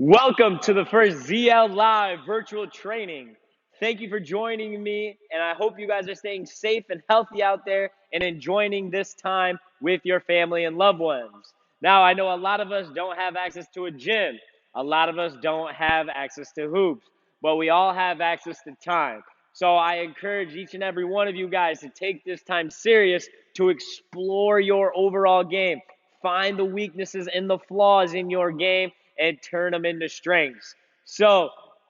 Welcome to the first ZLive virtual training. Thank you for joining me, and I hope you guys are staying safe and healthy out there and enjoying this time with your family and loved ones. Now, I know a lot of us don't have access to a gym. A lot of us don't have access to hoops, but we all have access to time. So I encourage each and every one of you guys to take this time serious to explore your overall game. Find the weaknesses and the flaws in your game and turn them into strengths. So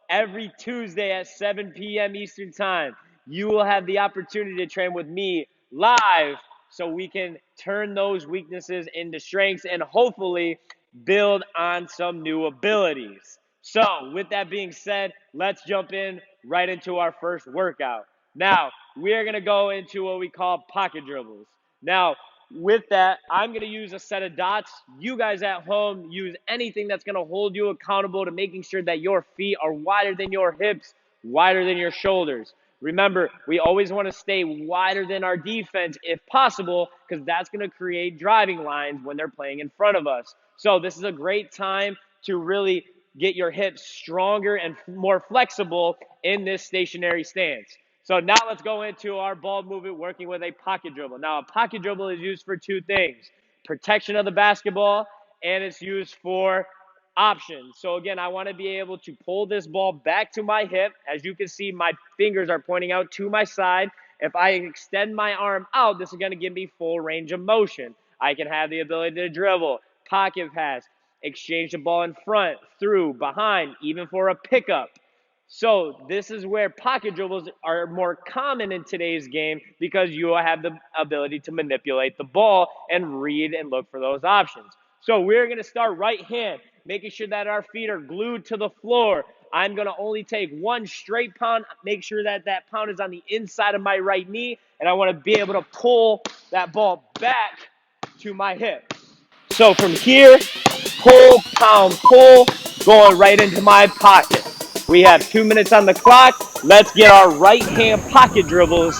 every Tuesday at 7 p.m. Eastern Time, you will have the opportunity to train with me live so we can turn those weaknesses into strengths and hopefully build on some new abilities. So with that being said, let's jump in right into our first workout. Now, we are going to go into what we call pocket dribbles. Now, with that, I'm going to use a set of dots. You guys at home, use anything that's going to hold you accountable to making sure that your feet are wider than your hips, wider than your shoulders. Remember, we always want to stay wider than our defense if possible, because that's going to create driving lines when they're playing in front of us. So this is a great time to really get your hips stronger and more flexible in this stationary stance. So now let's go into our ball movement working with a pocket dribble. Now, a pocket dribble is used for two things: protection of the basketball, and it's used for options. So again, I want to be able to pull this ball back to my hip. As you can see, my fingers are pointing out to my side. If I extend my arm out, this is going to give me full range of motion. I can have the ability to dribble, pocket pass, exchange the ball in front, through, behind, even for a pickup. So this is where pocket dribbles are more common in today's game because you have the ability to manipulate the ball and read and look for those options. So we're going to start right hand, making sure that our feet are glued to the floor. I'm going to only take one straight pound, make sure that that pound is on the inside of my right knee, and I want to be able to pull that ball back to my hip. So from here, pull, pound, pull, going right into my pocket. We have 2 minutes on the clock. Let's get our right hand pocket dribbles.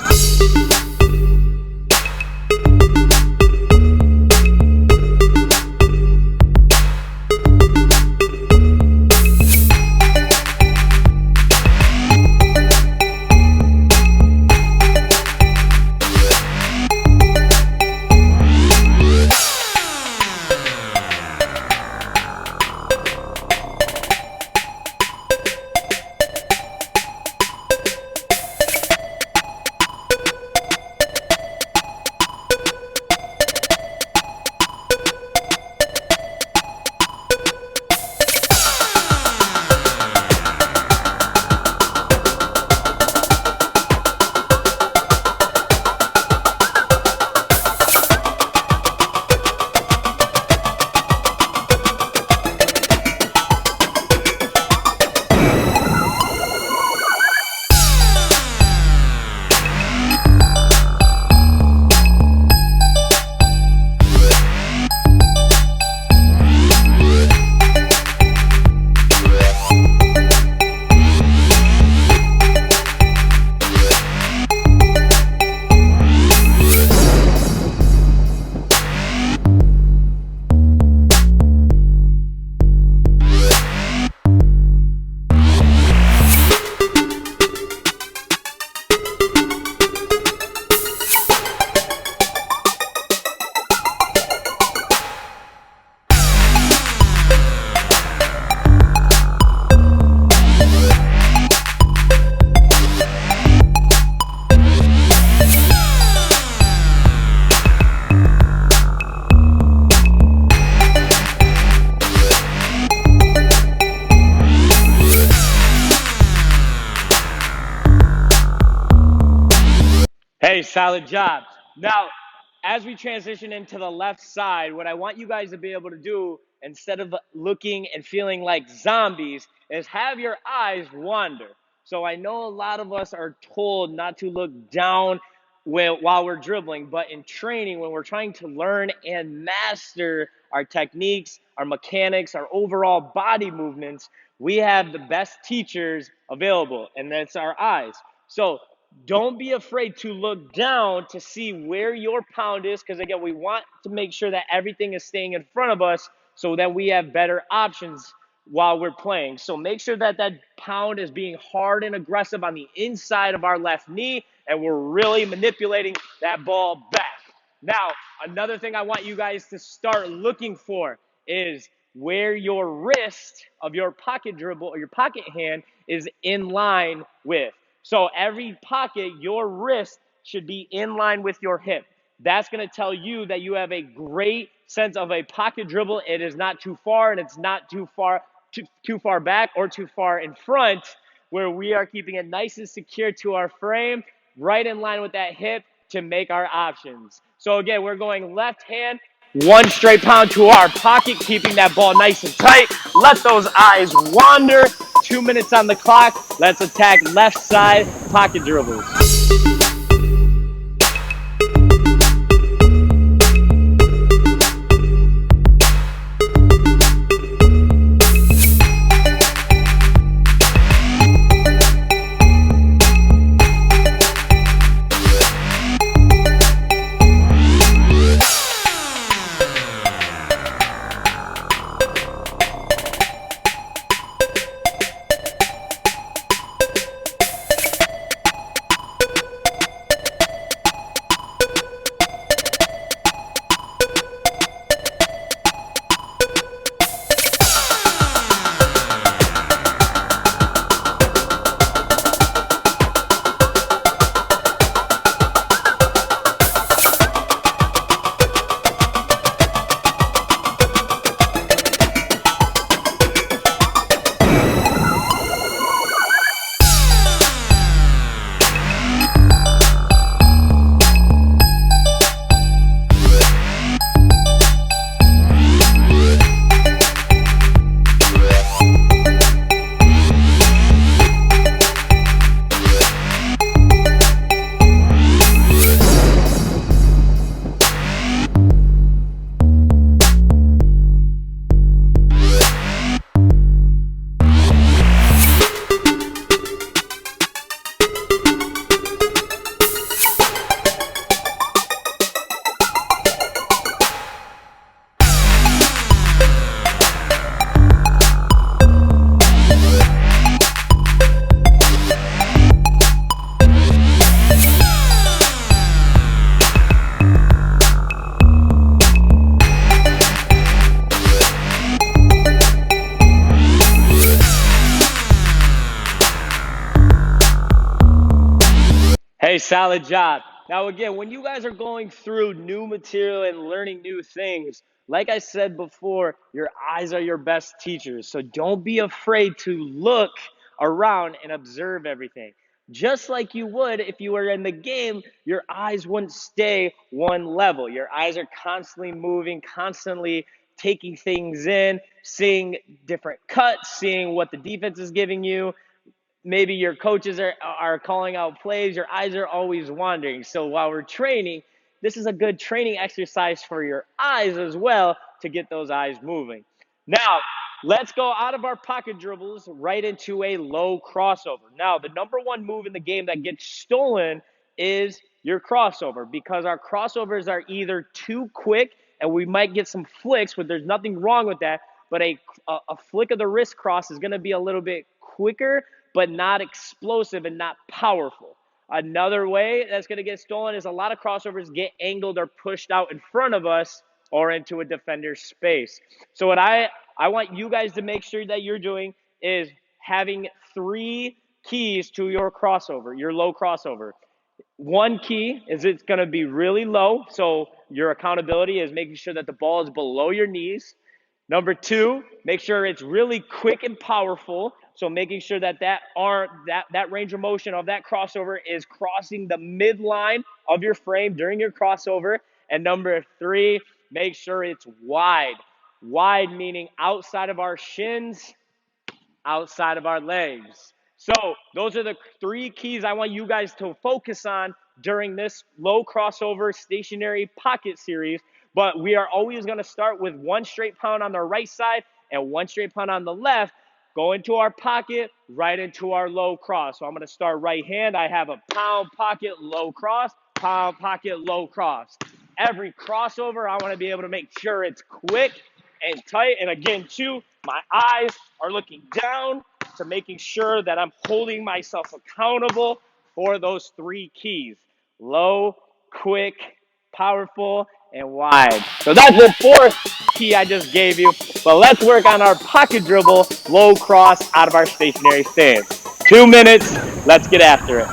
Hey, solid job. Now, as we transition into the left side, what I want you guys to be able to do, instead of looking and feeling like zombies, is have your eyes wander. So I know a lot of us are told not to look down while we're dribbling, but in training, when we're trying to learn and master our techniques, our mechanics, our overall body movements, we have the best teachers available, and that's our eyes. So don't be afraid to look down to see where your pound is, because again, we want to make sure that everything is staying in front of us so that we have better options while we're playing. So make sure that that pound is being hard and aggressive on the inside of our left knee, and we're really manipulating that ball back. Now, another thing I want you guys to start looking for is where your wrist of your pocket dribble or your pocket hand is in line with. So every pocket, your wrist should be in line with your hip. That's going to tell you that you have a great sense of a pocket dribble. It is not too far and it's not too far back or too far in front, where we are keeping it nice and secure to our frame, right in line with that hip to make our options. So again, we're going left hand, one straight pound to our pocket, keeping that ball nice and tight. Let those eyes wander. 2 minutes on the clock. Let's attack left side pocket dribbles. Hey, solid job. Now, again, when you guys are going through new material and learning new things, like I said before, your eyes are your best teachers. So don't be afraid to look around and observe everything. Just like you would if you were in the game, your eyes wouldn't stay one level. Your eyes are constantly moving, constantly taking things in, seeing different cuts, seeing what the defense is giving you. Maybe your coaches are calling out plays, your eyes are always wandering. So while we're training, this is a good training exercise for your eyes as well to get those eyes moving. Now, let's go out of our pocket dribbles right into a low crossover. Now, the number one move in the game that gets stolen is your crossover, because our crossovers are either too quick and we might get some flicks, but there's nothing wrong with that. But a flick of the wrist cross is going to be a little bit quicker, but not explosive and not powerful. Another way that's going to get stolen is a lot of crossovers get angled or pushed out in front of us or into a defender's space. So what I want you guys to make sure that you're doing is having 3 keys to your crossover, your low crossover. One key is it's going to be really low, so your accountability is making sure that the ball is below your knees. Number 2, make sure it's really quick and powerful. So making sure that that range of motion of that crossover is crossing the midline of your frame during your crossover. And number 3, make sure it's wide. Wide meaning outside of our shins, outside of our legs. So those are the 3 keys I want you guys to focus on during this low crossover stationary pocket series. But we are always going to start with 1 straight pound on the right side and 1 straight pound on the left. Go into our pocket, right into our low cross. So I'm going to start right hand. I have a pound, pocket, low cross, pound, pocket, low cross. Every crossover, I want to be able to make sure it's quick and tight. And again, 2, My eyes are looking down to making sure that I'm holding myself accountable for those 3 keys: low, quick, powerful, and wide. So that's the 4th key I just gave you. But let's work on our pocket dribble, low cross out of our stationary stance. 2 minutes. Let's get after it.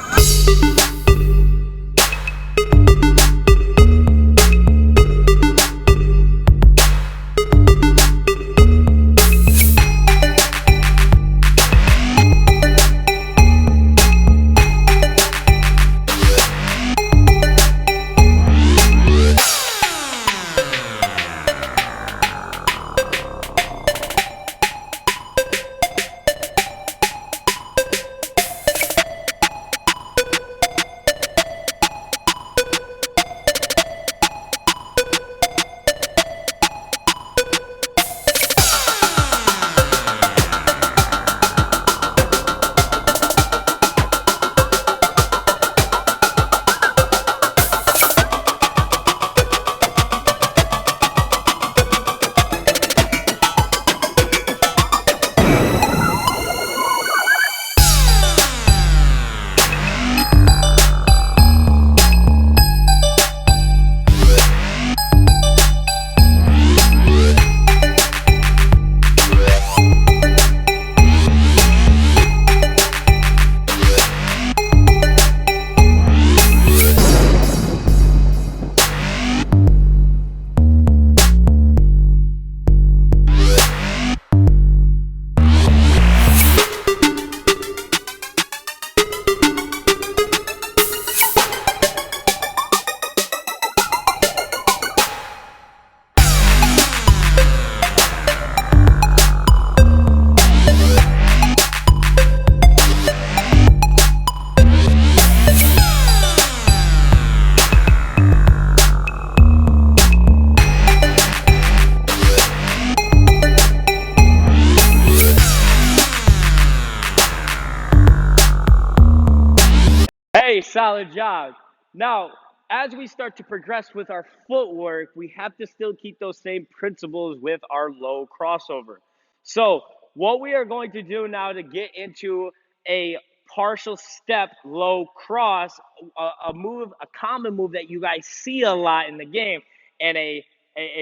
Hey, solid job. Now, as we start to progress with our footwork, we have to still keep those same principles with our low crossover. So, what we are going to do now to get into a partial step low cross, a move, a common move that you guys see a lot in the game, and a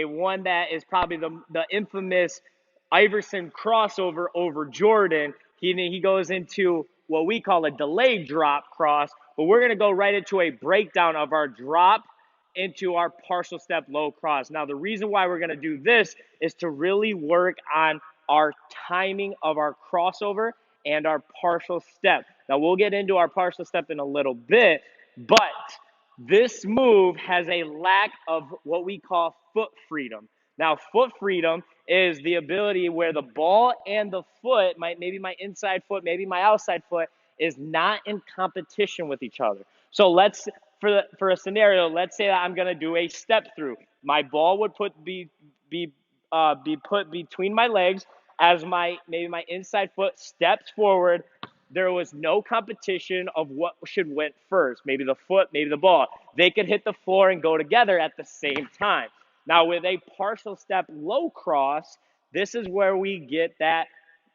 one that is probably the infamous Iverson crossover over Jordan. He goes into what we call a delayed drop cross, but we're going to go right into a breakdown of our drop into our partial step low cross. Now, the reason why we're going to do this is to really work on our timing of our crossover and our partial step. Now, we'll get into our partial step in a little bit, but this move has a lack of what we call foot freedom. Now, foot freedom is the ability where the ball and the foot, maybe my inside foot, maybe my outside foot, is not in competition with each other. So let's, for a scenario, let's say that I'm gonna do a step through. My ball would be put between my legs as maybe my inside foot steps forward. There was no competition of what should went first. Maybe the foot, maybe the ball. They could hit the floor and go together at the same time. Now, with a partial step low cross, this is where we get that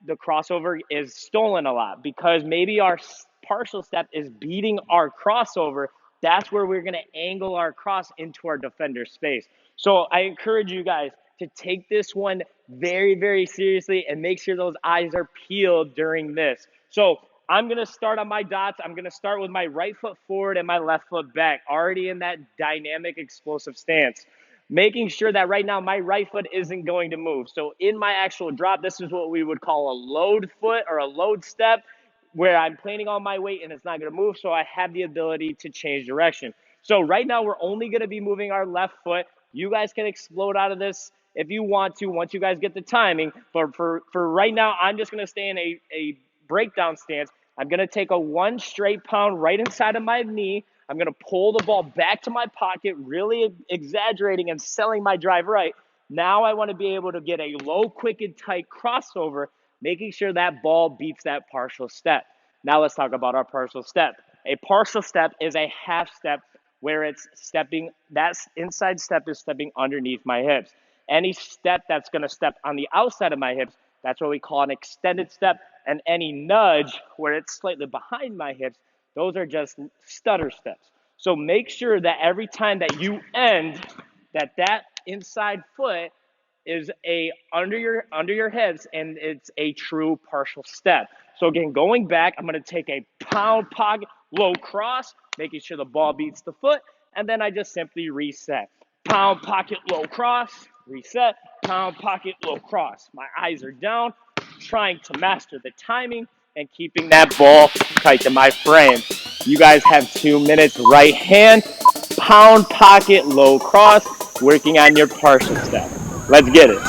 the crossover is stolen a lot because maybe our partial step is beating our crossover. That's where we're going to angle our cross into our defender space. So I encourage you guys to take this one very, very seriously and make sure those eyes are peeled during this. So I'm going to start on my dots. I'm going to start with my right foot forward and my left foot back, already in that dynamic, explosive stance. Making sure that right now my right foot isn't going to move. So in my actual drop, this is what we would call a load foot or a load step, where I'm planning on my weight and it's not going to move, so I have the ability to change direction. So right now we're only going to be moving our left foot. You guys can explode out of this if you want to once you guys get the timing. But for right now, I'm just going to stay in a breakdown stance. I'm going to take a 1 straight pound right inside of my knee. I'm going to pull the ball back to my pocket, really exaggerating and selling my drive right. Now I want to be able to get a low, quick, and tight crossover, making sure that ball beats that partial step. Now let's talk about our partial step. A partial step is a half step where it's stepping, that inside step is stepping underneath my hips. Any step that's going to step on the outside of my hips, That's what we call an extended step. And any nudge where it's slightly behind my hips, those are just stutter steps. So make sure that every time that you end, that inside foot is under your hips, and it's a true partial step. So again, going back, I'm going to take a pound pocket, low cross, making sure the ball beats the foot, and then I just simply reset. Pound pocket, low cross, reset, pound pocket, low cross. My eyes are down, trying to master the timing and keeping that ball tight to my frame. You guys have 2 minutes. Right hand, pound pocket, low cross, working on your partial step. Let's get it.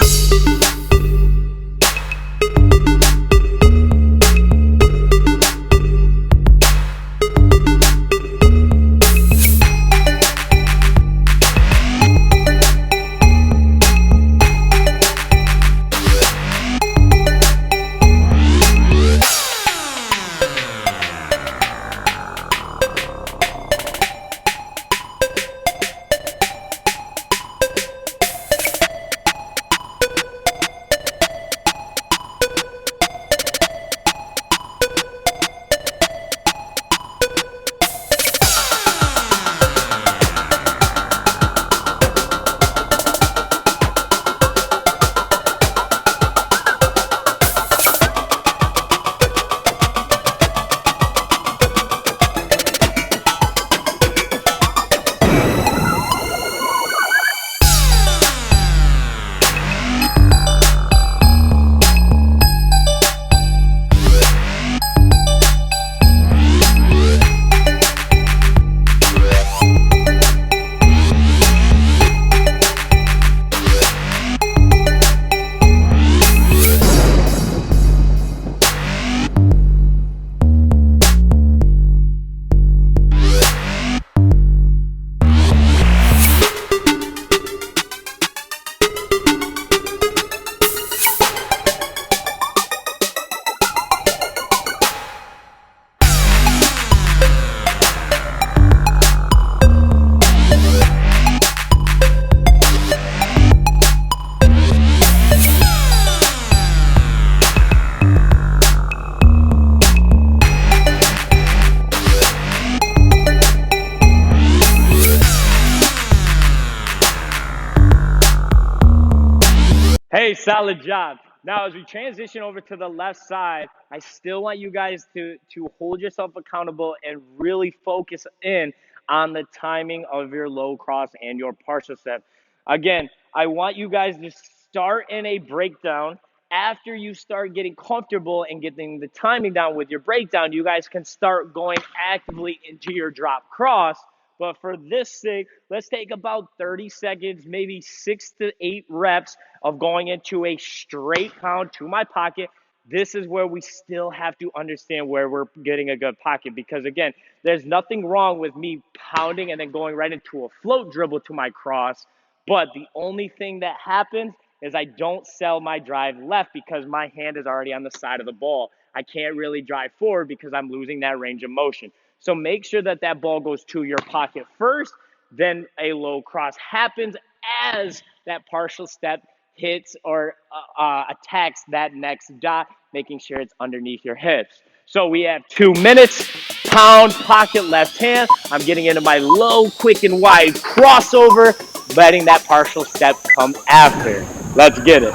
Hey, solid job. Now, as we transition over to the left side, I still want you guys to hold yourself accountable and really focus in on the timing of your low cross and your partial step. Again, I want you guys to start in a breakdown. After you start getting comfortable and getting the timing down with your breakdown, you guys can start going actively into your drop cross. But for this sake, let's take about 30 seconds, maybe 6 to 8 reps of going into a straight pound to my pocket. This is where we still have to understand where we're getting a good pocket, because again, there's nothing wrong with me pounding and then going right into a float dribble to my cross. But the only thing that happens is I don't sell my drive left because my hand is already on the side of the ball. I can't really drive forward because I'm losing that range of motion. So make sure that that ball goes to your pocket first, then a low cross happens as that partial step hits or attacks that next dot, making sure it's underneath your hips. So we have 2 minutes, pound, pocket, left hand. I'm getting into my low, quick, and wide crossover, letting that partial step come after. Let's get it.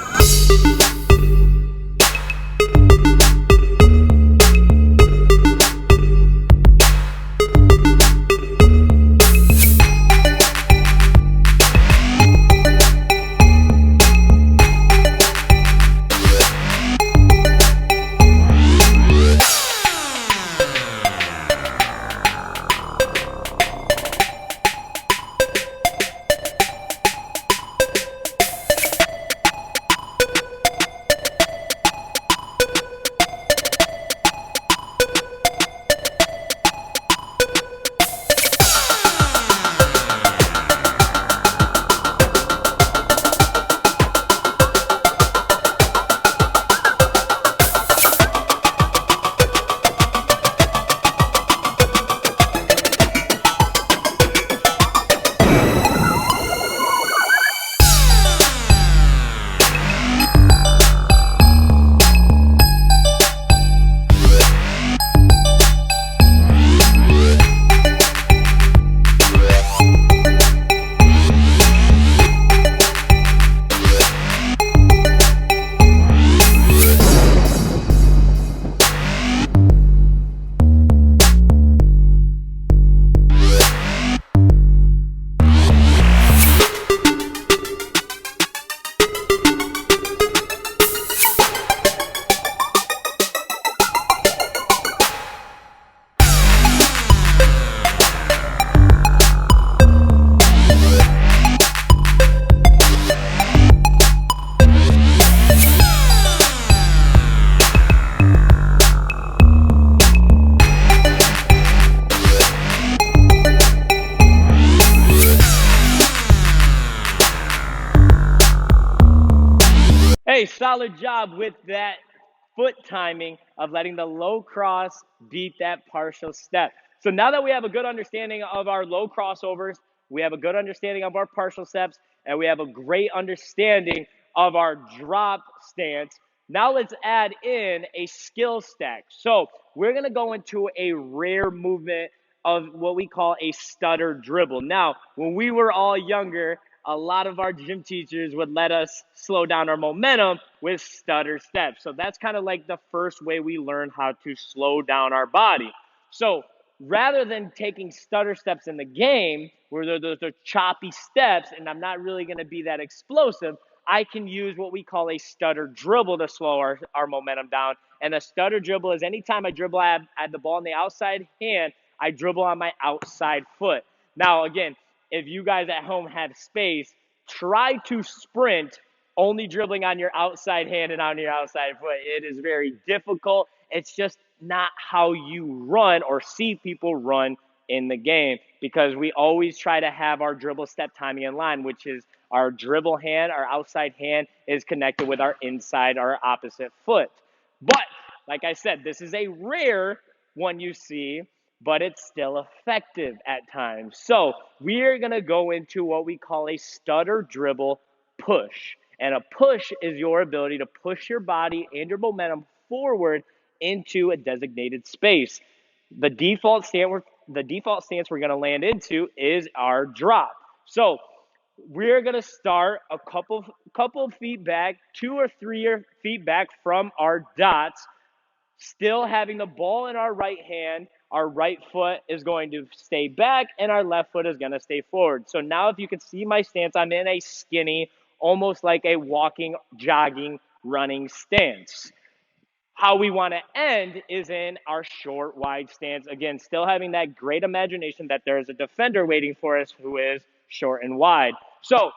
Okay, solid job with that foot timing of letting the low cross beat that partial step. So now that we have a good understanding of our low crossovers, we have a good understanding of our partial steps, and we have a great understanding of our drop stance, now let's add in a skill stack. So we're going to go into a rare movement of what we call a stutter dribble. Now, when we were all younger, a lot of our gym teachers would let us slow down our momentum with stutter steps. So that's kind of like the first way we learn how to slow down our body. So rather than taking stutter steps in the game, where they're choppy steps, and I'm not really going to be that explosive, I can use what we call a stutter dribble to slow our momentum down. And a stutter dribble is anytime I dribble, I have the ball in the outside hand, I dribble on my outside foot. Now, again, if you guys at home have space, try to sprint only dribbling on your outside hand and on your outside foot. It is very difficult. It's just not how you run or see people run in the game, because we always try to have our dribble step timing in line, which is our dribble hand, our outside hand is connected with our inside, our opposite foot. But like I said, this is a rare one you see, but it's still effective at times. So we're going to go into what we call a stutter dribble push. And a push is your ability to push your body and your momentum forward into a designated space. The default stance we're going to land into is our drop. So we're going to start a couple of feet back, 2 or 3 feet back from our dots, still having the ball in our right hand. Our right foot is going to stay back, and our left foot is going to stay forward. So now if you can see my stance, I'm in a skinny, almost like a walking, jogging, running stance. How we want to end is in our short, wide stance. Again, still having that great imagination that there is a defender waiting for us who is short and wide. So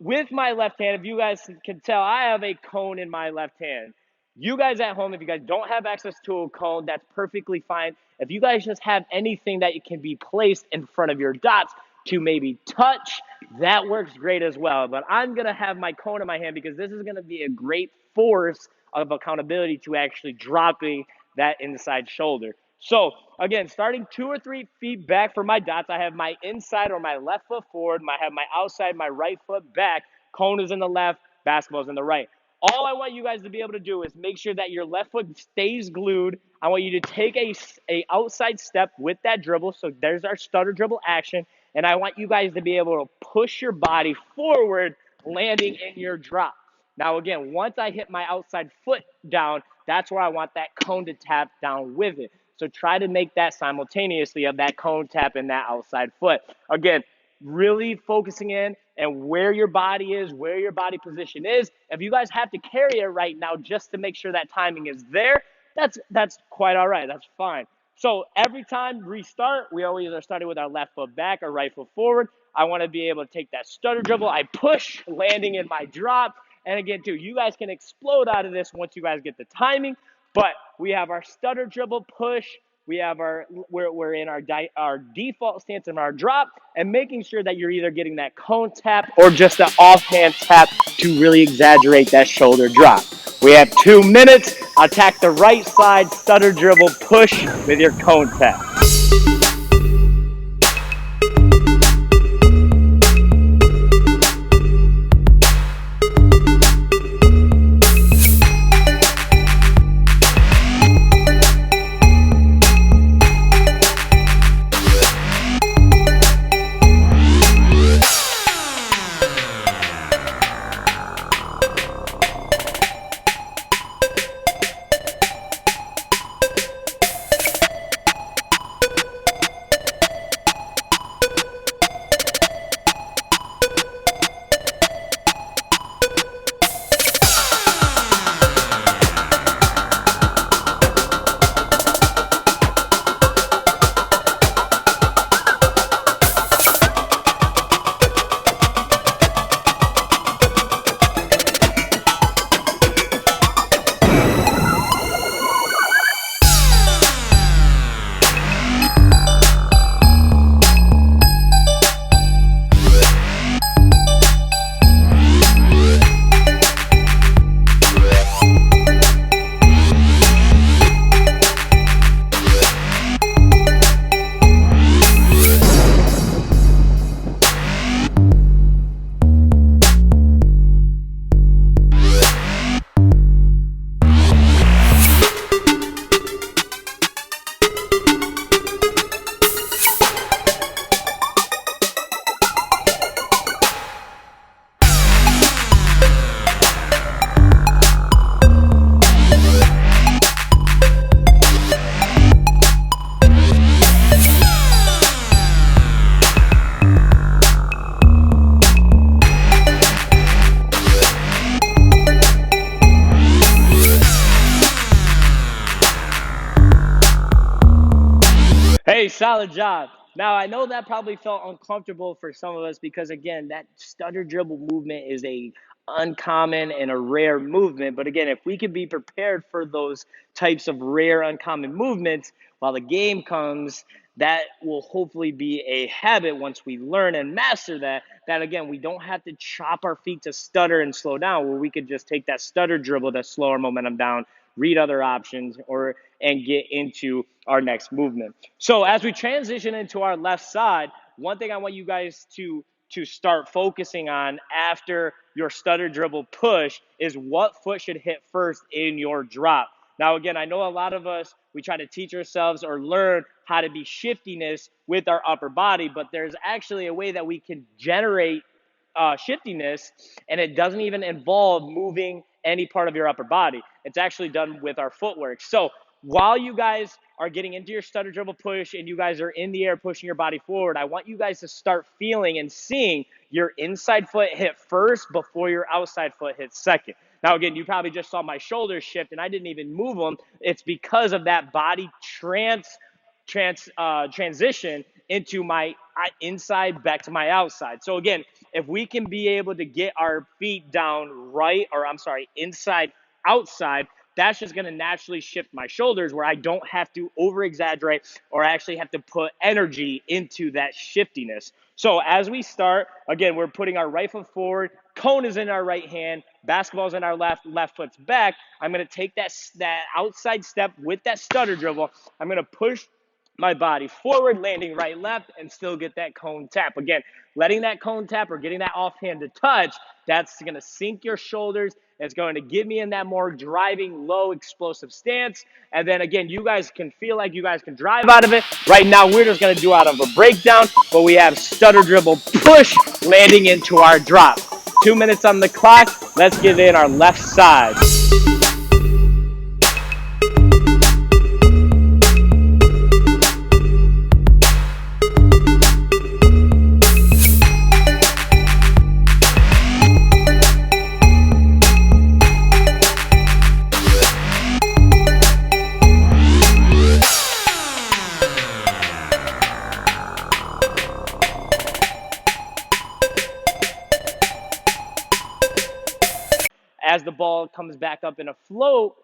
with my left hand, if you guys can tell, I have a cone in my left hand. You guys at home, if you guys don't have access to a cone, that's perfectly fine. If you guys just have anything that can be placed in front of your dots to maybe touch, that works great as well. But I'm going to have my cone in my hand because this is going to be a great force of accountability to actually dropping that inside shoulder. So again, starting 2 or 3 feet back from my dots, I have my inside or my left foot forward. I have my outside, my right foot back. Cone is in the left, basketball is in the right. All I want you guys to be able to do is make sure that your left foot stays glued. I want you to take a outside step with that dribble. So there's our stutter dribble action. And I want you guys to be able to push your body forward, landing in your drop. Now, again, once I hit my outside foot down, that's where I want that cone to tap down with it. So try to make that simultaneously of that cone tap and that outside foot. Again, really focusing in and where your body is, where your body position is. If you guys have to carry it right now just to make sure that timing is there, that's quite all right. That's fine. So every time restart, we always are starting with our left foot back or right foot forward. I want to be able to take that stutter dribble. I push, landing in my drop. And again, too, you guys can explode out of this once you guys get the timing. But we have our stutter dribble push. We have we're in our default stance in our drop, and making sure that you're either getting that cone tap or just an offhand tap to really exaggerate that shoulder drop. We have 2 minutes. Attack the right side, stutter dribble push with your cone tap. Hey, solid job. Now, I know that probably felt uncomfortable for some of us because, again, that stutter dribble movement is a uncommon and a rare movement. But again, if we can be prepared for those types of rare, uncommon movements while the game comes, that will hopefully be a habit once we learn and master that. That, again, we don't have to chop our feet to stutter and slow down, where we could just take that stutter dribble to slow our momentum down, read other options, and get into our next movement. So as we transition into our left side, one thing I want you guys to start focusing on after your stutter dribble push is what foot should hit first in your drop. Now, again, I know a lot of us, we try to teach ourselves or learn how to be shiftiness with our upper body, but there's actually a way that we can generate shiftiness, and it doesn't even involve moving any part of your upper body. It's actually done with our footwork. So while you guys are getting into your stutter dribble push and you guys are in the air pushing your body forward, I want you guys to start feeling and seeing your inside foot hit first before your outside foot hits second. Now, again, you probably just saw my shoulders shift and I didn't even move them. It's because of that body transition into my inside back to my outside. So again, if we can be able to get our feet down inside, outside, that's just going to naturally shift my shoulders where I don't have to over exaggerate or actually have to put energy into that shiftiness. So as we start, again, we're putting our right foot forward, cone is in our right hand, basketball's in our left foot's back. I'm going to take that outside step with that stutter dribble. I'm going to push my body forward, landing right, left, and still get that cone tap. Again, letting that cone tap or getting that offhanded touch, that's going to sink your shoulders. It's going to get me in that more driving, low, explosive stance. And then again, you guys can feel like you guys can drive out of it. Right now, we're just going to do out of a breakdown, but we have stutter dribble push landing into our drop. 2 minutes on the clock. Let's get in our left side. As the ball comes back up in a float,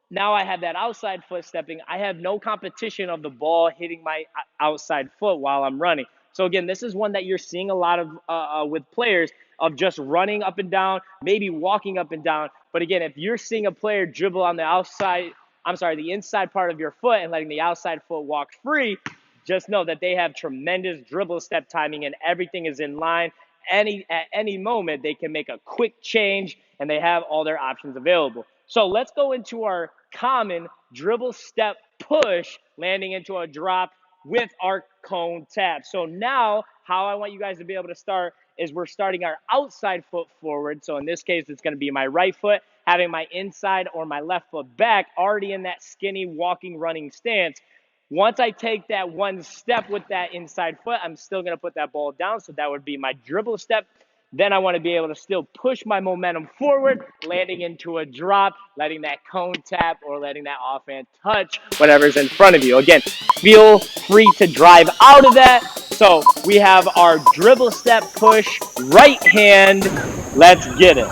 now I have that outside foot stepping. I have no competition of the ball hitting my outside foot while I'm running. So again, this is one that you're seeing a lot of with players of just running up and down, maybe walking up and down. But again, if you're seeing a player dribble on the inside part of your foot and letting the outside foot walk free, just know that they have tremendous dribble step timing and everything is in line. At any moment, they can make a quick change and they have all their options available. So let's go into our common dribble step push, landing into a drop with our cone tap. So now how I want you guys to be able to start is we're starting our outside foot forward. So in this case, it's going to be my right foot, having my inside or my left foot back, already in that skinny walking, running stance. Once I take that one step with that inside foot, I'm still going to put that ball down. So that would be my dribble step. Then I want to be able to still push my momentum forward, landing into a drop, letting that cone tap or letting that offhand touch whatever's in front of you. Again, feel free to drive out of that. So we have our dribble step push, right hand. Let's get it.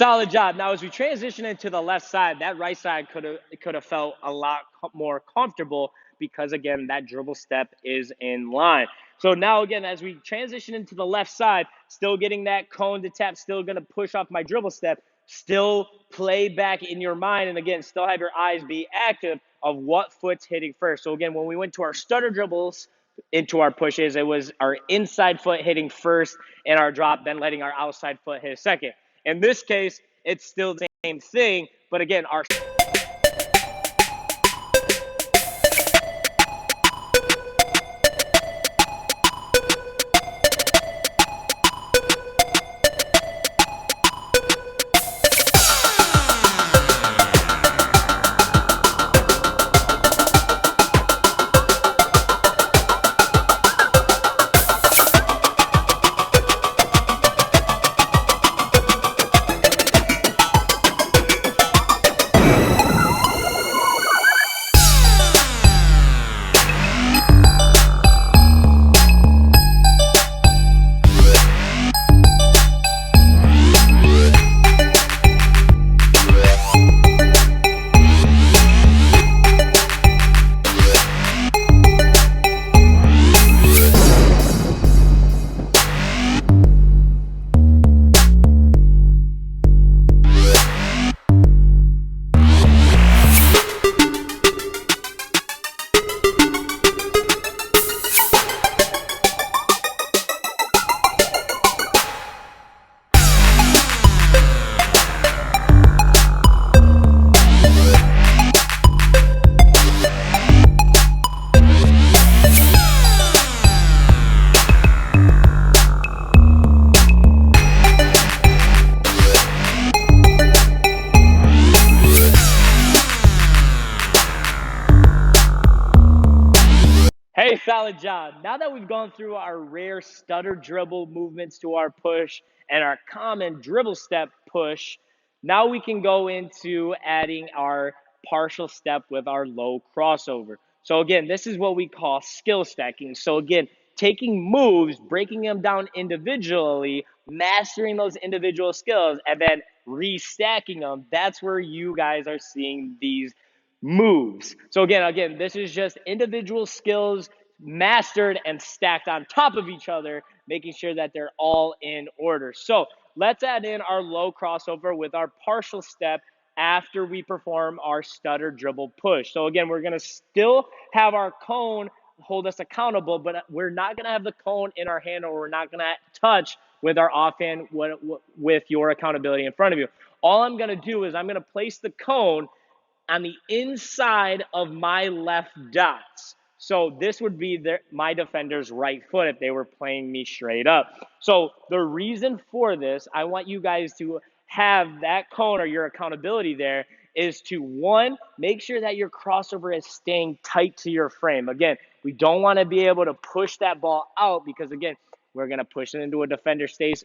solid job. Now, as we transition into the left side, that right side could have felt a lot more comfortable because, again, that dribble step is in line. So now, again, as we transition into the left side, still getting that cone to tap, still going to push off my dribble step, still play back in your mind, and, again, still have your eyes be active of what foot's hitting first. So, again, when we went to our stutter dribbles into our pushes, it was our inside foot hitting first in our drop, then letting our outside foot hit second. In this case, it's still the same thing, but again, our solid job. Now that we've gone through our rare stutter dribble movements to our push and our common dribble step push, now we can go into adding our partial step with our low crossover. So again, this is what we call skill stacking. So again, taking moves, breaking them down individually, mastering those individual skills, and then restacking them. That's where you guys are seeing these moves. So again, this is just individual skills mastered and stacked on top of each other, making sure that they're all in order. So let's add in our low crossover with our partial step after we perform our stutter dribble push. So again, we're going to still have our cone hold us accountable, but we're not going to have the cone in our hand, or we're not going to touch with our offhand with your accountability in front of you. All I'm going to do is I'm going to place the cone on the inside of my left dots. So this would be my defender's right foot if they were playing me straight up. So the reason for this, I want you guys to have that cone or your accountability there, is to, one, make sure that your crossover is staying tight to your frame. Again, we don't want to be able to push that ball out because, again, we're going to push it into a defender space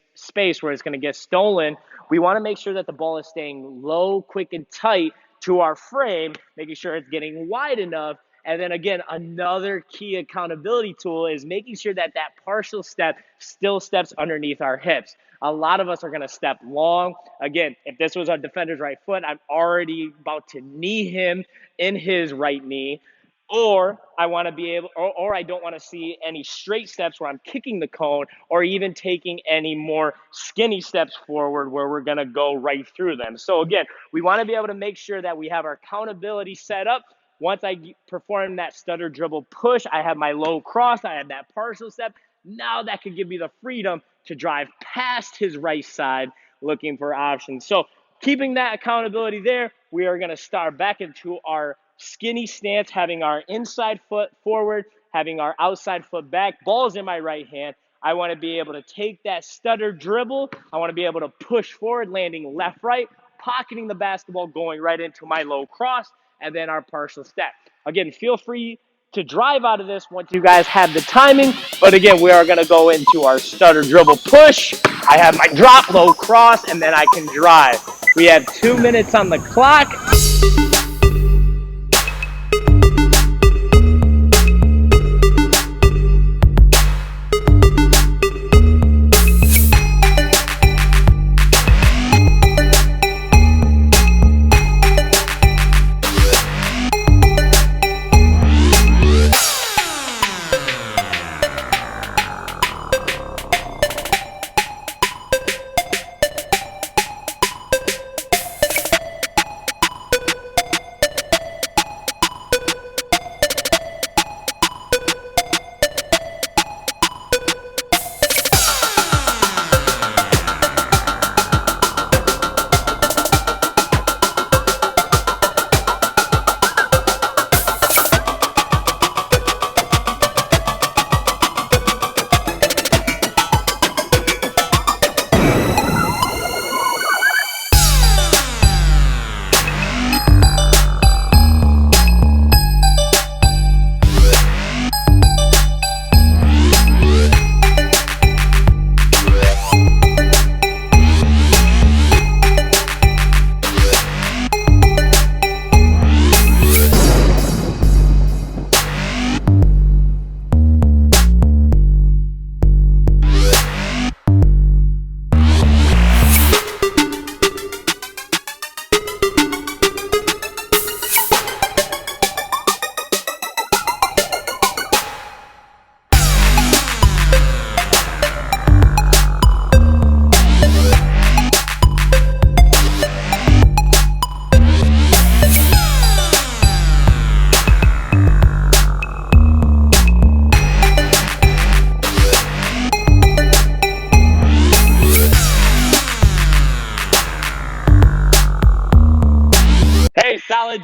where it's going to get stolen. We want to make sure that the ball is staying low, quick, and tight to our frame, making sure it's getting wide enough. And then again, another key accountability tool is making sure that that partial step still steps underneath our hips. A lot of us are going to step long. Again, if this was our defender's right foot, I'm already about to knee him in his right knee. Or I want to be able, or I don't want to see any straight steps where I'm kicking the cone, or even taking any more skinny steps forward where we're going to go right through them. So again, we want to be able to make sure that we have our accountability set up. Once I perform that stutter dribble push, I have my low cross, I have that partial step. Now that could give me the freedom to drive past his right side looking for options. So keeping that accountability there, we are going to start back into our skinny stance, having our inside foot forward, having our outside foot back, ball's in my right hand. I want to be able to take that stutter dribble. I want to be able to push forward, landing left, right, pocketing the basketball, going right into my low cross, and then our partial step. Again, feel free to drive out of this once you guys have the timing. But again, we are going to go into our stutter dribble push. I have my drop, low cross, and then I can drive. We have 2 minutes on the clock.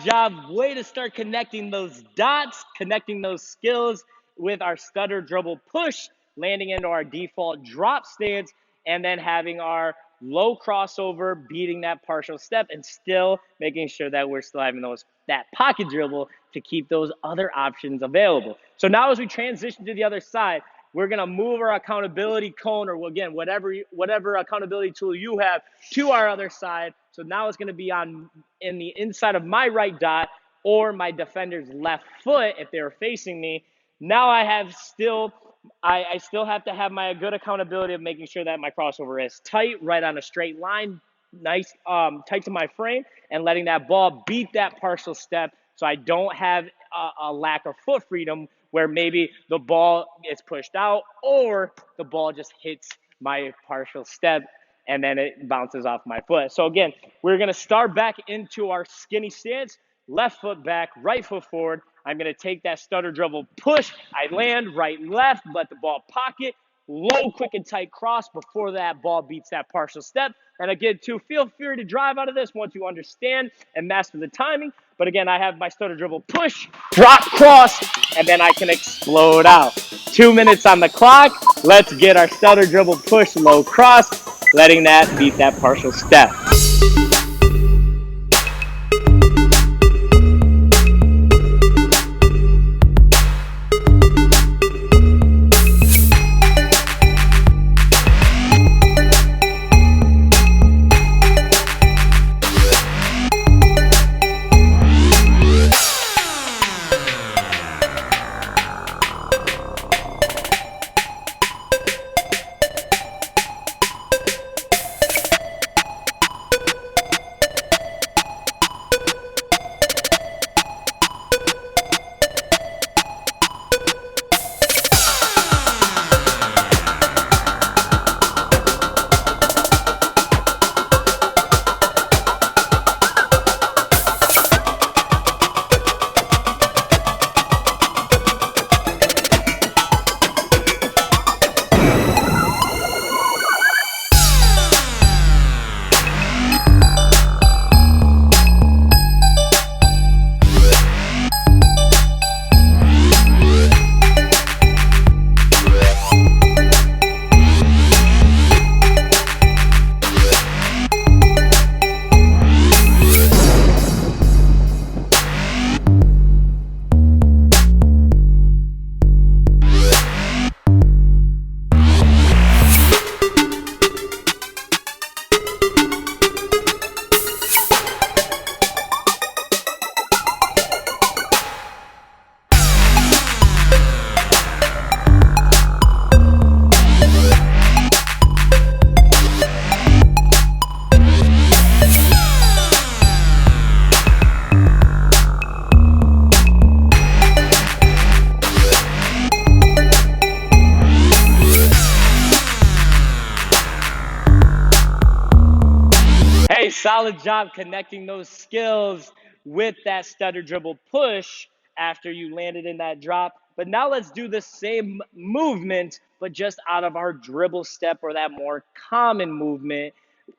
job. Way to start connecting those dots, connecting those skills with our stutter dribble push, landing into our default drop stance, and then having our low crossover, beating that partial step, and still making sure that we're still having that pocket dribble to keep those other options available. So now as we transition to the other side, we're going to move our accountability cone, or again, whatever accountability tool you have, to our other side. So now it's going to be in the inside of my right dot or my defender's left foot if they were facing me. Now I still have to have my good accountability of making sure that my crossover is tight, right on a straight line, nice, tight to my frame, and letting that ball beat that partial step so I don't have a lack of foot freedom where maybe the ball gets pushed out or the ball just hits my partial step and then it bounces off my foot. So again, we're going to start back into our skinny stance, left foot back, right foot forward. I'm going to take that stutter dribble push. I land right, left, let the ball pocket, low, quick, and tight cross before that ball beats that partial step. And again, too, feel free to drive out of this once you understand and master the timing. But again, I have my stutter dribble push, drop, cross, and then I can explode out. 2 minutes on the clock. Let's get our stutter dribble push, low cross, letting that beat that partial step. Solid job connecting those skills with that stutter dribble push after you landed in that drop. But now let's do the same movement, but just out of our dribble step or that more common movement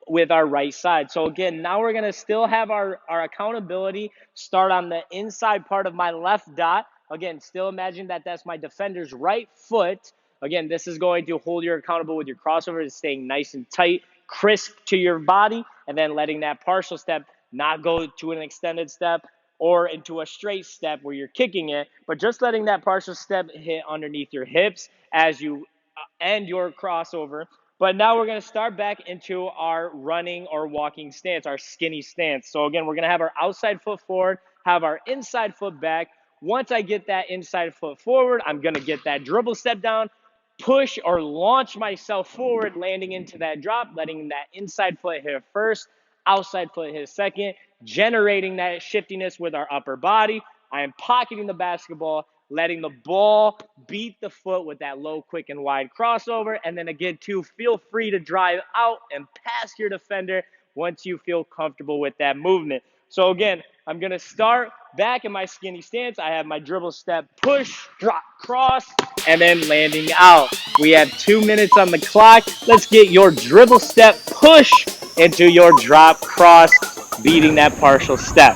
with our right side. So again, now we're going to still have our accountability start on the inside part of my left dot. Again, still imagine that that's my defender's right foot. Again, this is going to hold you accountable with your crossover, staying nice and tight, crisp to your body, and then letting that partial step not go to an extended step or into a straight step where you're kicking it, but just letting that partial step hit underneath your hips as you end your crossover. But now we're going to start back into our running or walking stance, our skinny stance. So again, we're going to have our outside foot forward, have our inside foot back. Once I get that inside foot forward, I'm going to get that dribble step down, push or launch myself forward, landing into that drop, letting that inside foot hit first, outside foot hit second, generating that shiftiness with our upper body. I am pocketing the basketball, letting the ball beat the foot with that low, quick, and wide crossover. And then again, too, feel free to drive out and pass your defender once you feel comfortable with that movement. So again, I'm going to start back in my skinny stance. I have my dribble step, push, drop, cross, and then landing out. We have 2 minutes on the clock. Let's get your dribble step, push into your drop, cross, beating that partial step.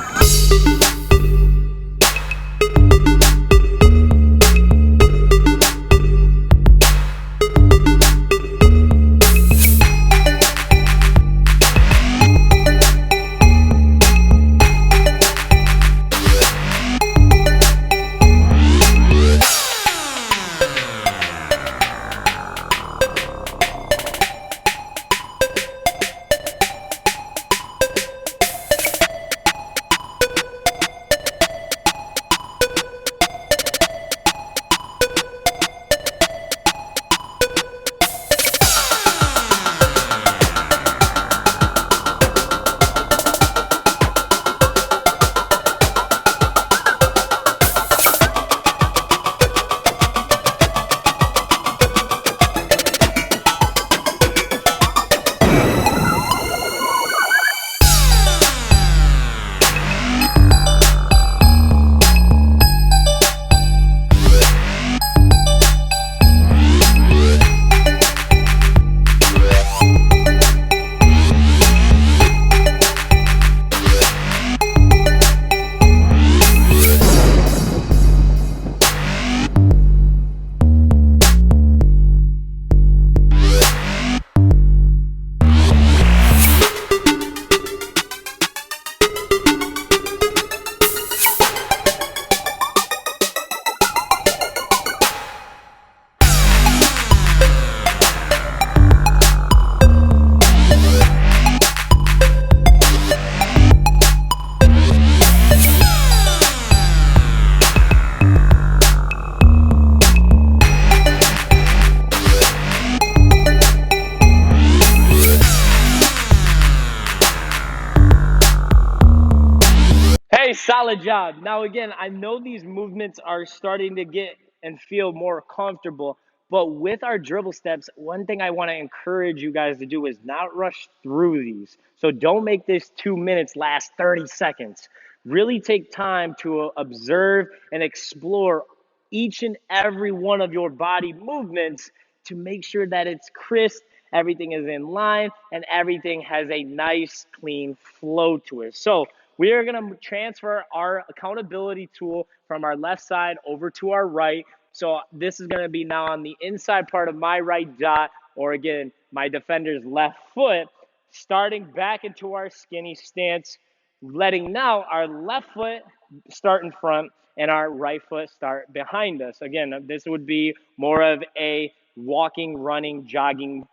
Solid job. Now, again, I know these movements are starting to get and feel more comfortable, but with our dribble steps, one thing I want to encourage you guys to do is not rush through these. So don't make this 2 minutes last 30 seconds. Really take time to observe and explore each and every one of your body movements to make sure that it's crisp, everything is in line, and everything has a nice, clean flow to it. So we are going to transfer our accountability tool from our left side over to our right. So this is going to be now on the inside part of my right dot, or again, my defender's left foot, starting back into our skinny stance, letting now our left foot start in front and our right foot start behind us. Again, this would be more of a walking, running, jogging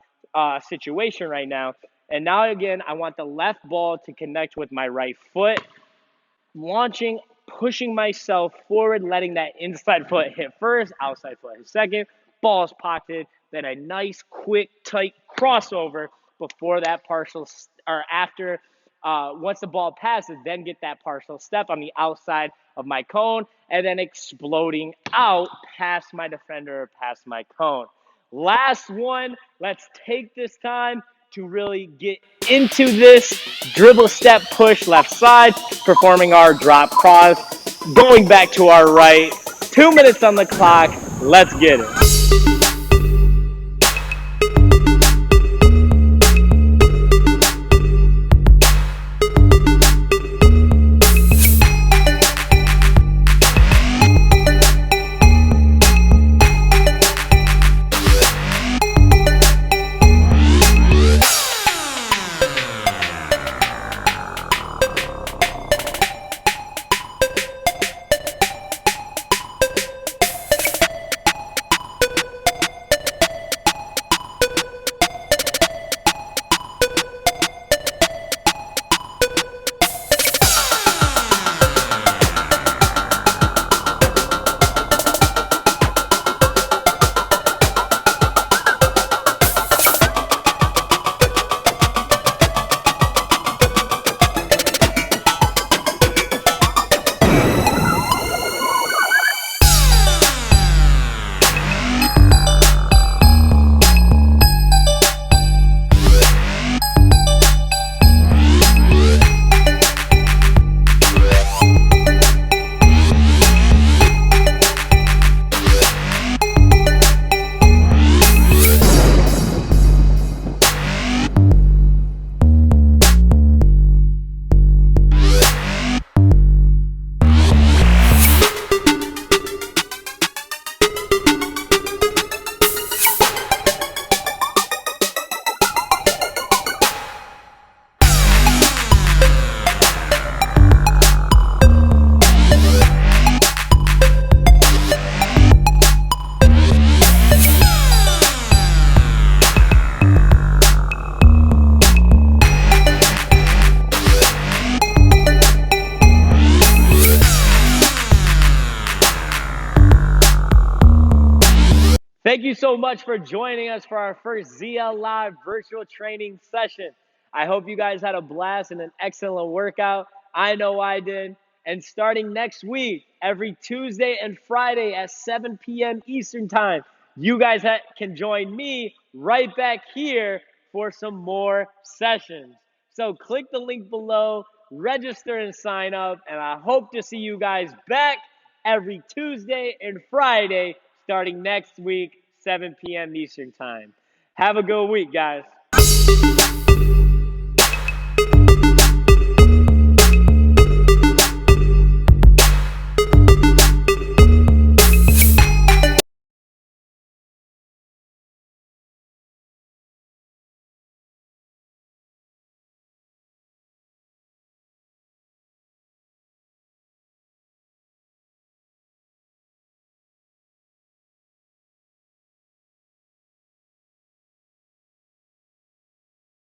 situation right now. And now again, I want the left ball to connect with my right foot, launching, pushing myself forward, letting that inside foot hit first, outside foot hit second, ball's pocketed, then a nice, quick, tight crossover before that partial, or after, once the ball passes, then get that partial step on the outside of my cone, and then exploding out past my defender or past my cone. Last one, let's take this time to really get into this dribble step push left side, performing our drop cross, going back to our right, 2 minutes on the clock, let's get it. Thank you so much for joining us for our first ZLive virtual training session. I hope you guys had a blast and an excellent workout. I know I did. And starting next week, every Tuesday and Friday at 7 p.m. Eastern Time, you guys can join me right back here for some more sessions. So click the link below, register and sign up, and I hope to see you guys back every Tuesday and Friday starting next week, 7 p.m. Eastern Time. Have a good week, guys.